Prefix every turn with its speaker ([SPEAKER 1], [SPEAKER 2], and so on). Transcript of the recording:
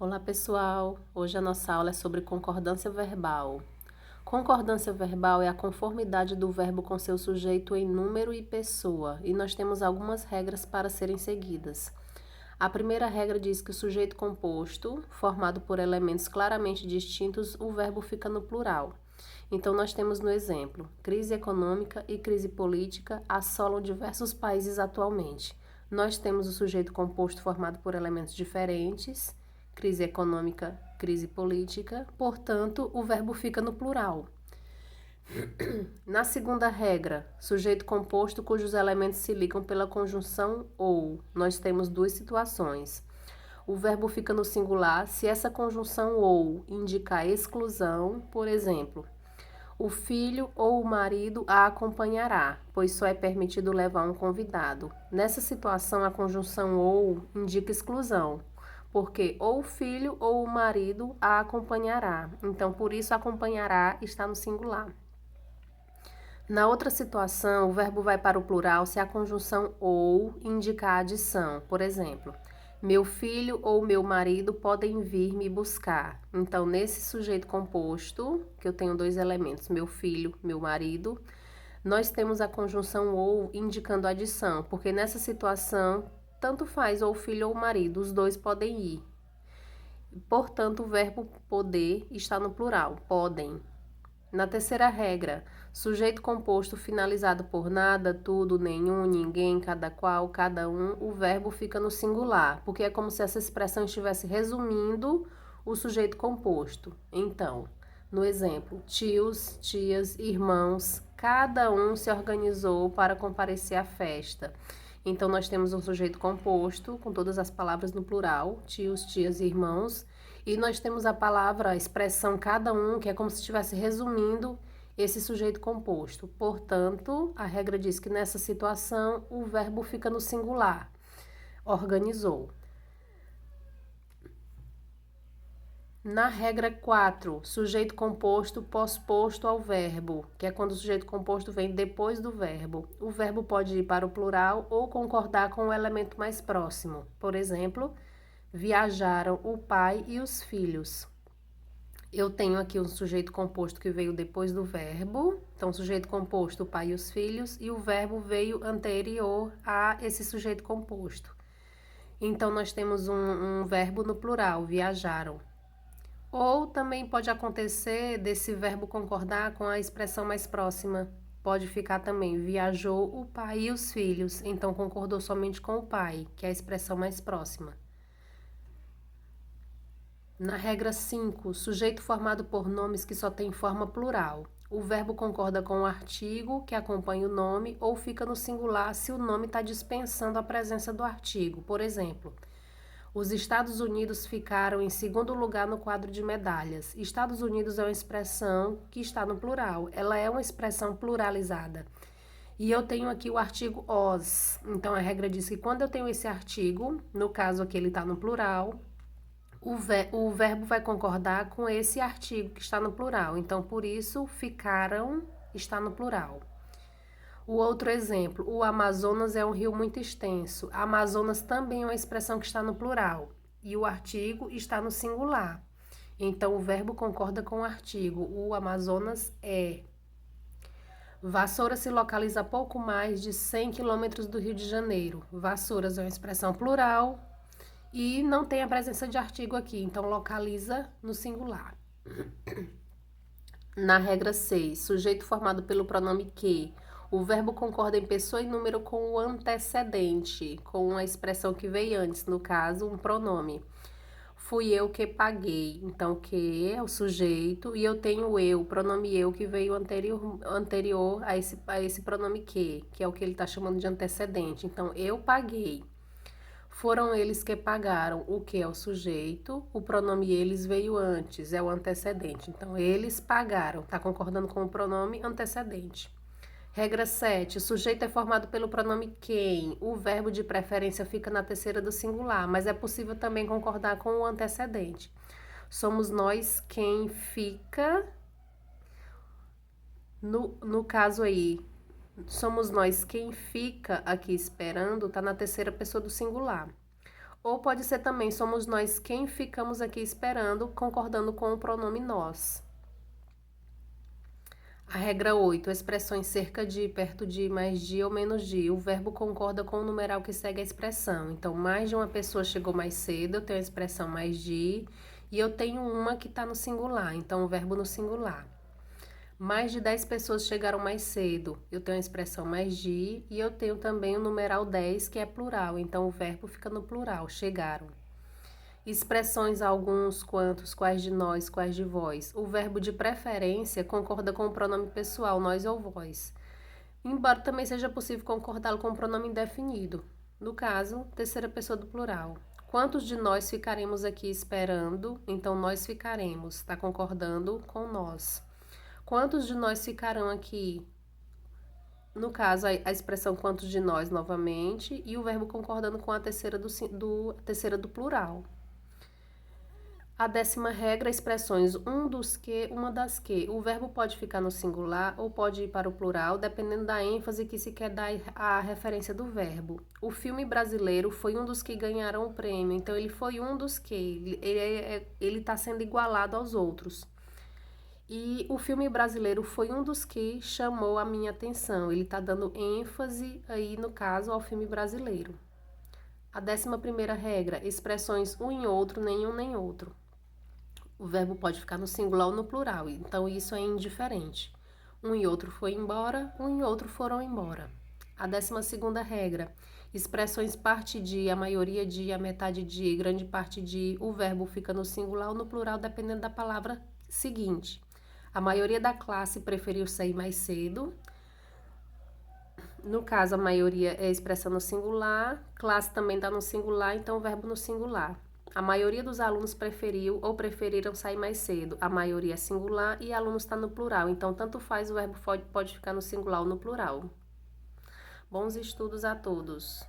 [SPEAKER 1] Olá pessoal, hoje a nossa aula é sobre concordância verbal. Concordância verbal é a conformidade do verbo com seu sujeito em número e pessoa, e nós temos algumas regras para serem seguidas. A primeira regra diz que o sujeito composto, formado por elementos claramente distintos, o verbo fica no plural. Então nós temos no exemplo, crise econômica e crise política assolam diversos países atualmente. Nós temos o sujeito composto formado por elementos diferentes, crise econômica, crise política, portanto, o verbo fica no plural. Na segunda regra, sujeito composto cujos elementos se ligam pela conjunção ou, nós temos duas situações. O verbo fica no singular se essa conjunção ou indicar exclusão, por exemplo, o filho ou o marido a acompanhará, pois só é permitido levar um convidado. Nessa situação, a conjunção ou indica exclusão, porque ou o filho ou o marido a acompanhará. Então, por isso, acompanhará está no singular. Na outra situação, o verbo vai para o plural se a conjunção ou indicar adição. Por exemplo, meu filho ou meu marido podem vir me buscar. Então, nesse sujeito composto, que eu tenho dois elementos, meu filho, meu marido, nós temos a conjunção ou indicando adição, porque nessa situação, tanto faz ou o filho ou o marido, os dois podem ir. Portanto, o verbo poder está no plural, podem. Na terceira regra, sujeito composto finalizado por nada, tudo, nenhum, ninguém, cada qual, cada um, o verbo fica no singular, porque é como se essa expressão estivesse resumindo o sujeito composto. Então, no exemplo, tios, tias, irmãos, cada um se organizou para comparecer à festa. Então, nós temos um sujeito composto, com todas as palavras no plural, tios, tias, irmãos, e nós temos a palavra, a expressão cada um, que é como se estivesse resumindo esse sujeito composto. Portanto, a regra diz que nessa situação o verbo fica no singular. Organizou. Na regra 4, sujeito composto pós-posto ao verbo, que é quando o sujeito composto vem depois do verbo. O verbo pode ir para o plural ou concordar com o elemento mais próximo. Por exemplo, viajaram o pai e os filhos. Eu tenho aqui um sujeito composto que veio depois do verbo. Então, sujeito composto, o pai e os filhos, e o verbo veio anterior a esse sujeito composto. Então, nós temos um verbo no plural, viajaram. Ou também pode acontecer desse verbo concordar com a expressão mais próxima. Pode ficar também, viajou o pai e os filhos. Então, concordou somente com o pai, que é a expressão mais próxima. Na regra 5, sujeito formado por nomes que só têm forma plural. O verbo concorda com o artigo que acompanha o nome ou fica no singular se o nome está dispensando a presença do artigo. Por exemplo, os Estados Unidos ficaram em segundo lugar no quadro de medalhas. Estados Unidos é uma expressão que está no plural. Ela é uma expressão pluralizada. E eu tenho aqui o artigo os. Então, a regra diz que quando eu tenho esse artigo, no caso aqui ele está no plural, o verbo vai concordar com esse artigo que está no plural. Então, por isso, ficaram está no plural. O outro exemplo, o Amazonas é um rio muito extenso. Amazonas também é uma expressão que está no plural. E o artigo está no singular. Então, o verbo concorda com o artigo. O Amazonas é. Vassoura se localiza a pouco mais de 100 quilômetros do Rio de Janeiro. Vassouras é uma expressão plural. E não tem a presença de artigo aqui, então localiza no singular. Na regra 6, sujeito formado pelo pronome que, o verbo concorda em pessoa e número com o antecedente, com a expressão que veio antes, no caso, um pronome. Fui eu que paguei, então que é o sujeito, e eu tenho eu, o pronome eu que veio anterior a esse pronome que é o que ele está chamando de antecedente. Então, eu paguei. Foram eles que pagaram, o que é o sujeito, o pronome eles veio antes, é o antecedente. Então, eles pagaram, está concordando com o pronome antecedente. Regra 7, o sujeito é formado pelo pronome quem, o verbo de preferência fica na terceira do singular, mas é possível também concordar com o antecedente. Somos nós quem fica, no caso aí, somos nós quem fica aqui esperando, está na terceira pessoa do singular. Ou pode ser também somos nós quem ficamos aqui esperando, concordando com o pronome nós. A regra 8, expressões cerca de, perto de, mais de ou menos de. O verbo concorda com o numeral que segue a expressão. Então, mais de uma pessoa chegou mais cedo, eu tenho a expressão mais de, e eu tenho uma que está no singular, então o verbo no singular. Mais de 10 pessoas chegaram mais cedo, eu tenho a expressão mais de, e eu tenho também o numeral 10, que é plural, então o verbo fica no plural, chegaram. Expressões alguns, quantos, quais de nós, quais de vós. O verbo de preferência concorda com o pronome pessoal, nós ou vós. Embora também seja possível concordá-lo com o pronome indefinido. No caso, terceira pessoa do plural. Quantos de nós ficaremos aqui esperando? Então, nós ficaremos. Está concordando com nós. Quantos de nós ficarão aqui? No caso, a expressão quantos de nós novamente e o verbo concordando com a terceira do plural. A 10ª regra, expressões um dos que, uma das que. O verbo pode ficar no singular ou pode ir para o plural, dependendo da ênfase que se quer dar à referência do verbo. O filme brasileiro foi um dos que ganharam o prêmio, então ele foi um dos que. Ele está sendo igualado aos outros. E o filme brasileiro foi um dos que chamou a minha atenção. Ele está dando ênfase aí, no caso, ao filme brasileiro. A 11ª regra, expressões um em outro, nenhum nem outro. O verbo pode ficar no singular ou no plural, então isso é indiferente. Um e outro foi embora, um e outro foram embora. A 12ª regra, expressões parte de, a maioria de, a metade de, grande parte de, o verbo fica no singular ou no plural, dependendo da palavra seguinte. A maioria da classe preferiu sair mais cedo. No caso, a maioria é expressão no singular, classe também está no singular, então o verbo no singular. A maioria dos alunos preferiu ou preferiram sair mais cedo. A maioria é singular e alunos está no plural, então tanto faz, o verbo pode ficar no singular ou no plural. Bons estudos a todos!